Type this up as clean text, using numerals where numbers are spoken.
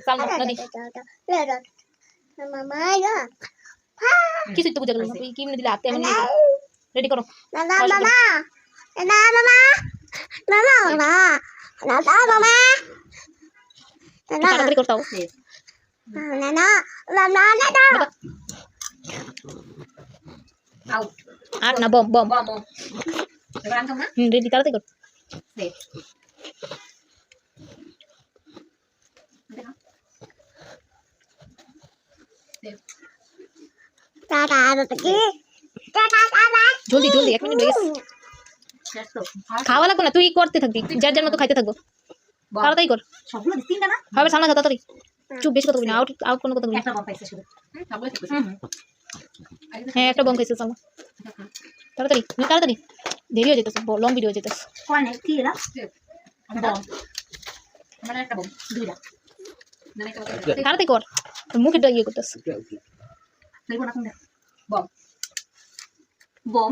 সালমা নদী কিছুই তো বুঝা গেল না তুই কি মনে দিলে হাতে এমনি রেডি করো তাড়াতাড়ি করতে হবে আর না বম বম রেডি তাড়াতাড়ি কর জলদি জলদি 1 মিনিট হয়ে গেছে খাওয়া লাগবে না তুই করতে থাকবি যার যার মতো খাইতে থাকবো তাড়াতাড়ি কর সবগুলো দিন না হবে সামনে যা তাড়াতাড়ি চুপ বেশি কথা বলি না আউট আউট কোনো কথা বলি একটা বম পাইছে শুধু হ্যাঁ একটা বম খাইছে সালমা তাড়াতাড়ি তাড়াতাড়ি দেরি হয়ে যেতেছে লং ভিডিও হয়ে যেতেছে কোন কি এলা বম মানে একটা বম দুইটা তাড়াতাড়ি কর মুখে ইয়ে করতেছে বম বম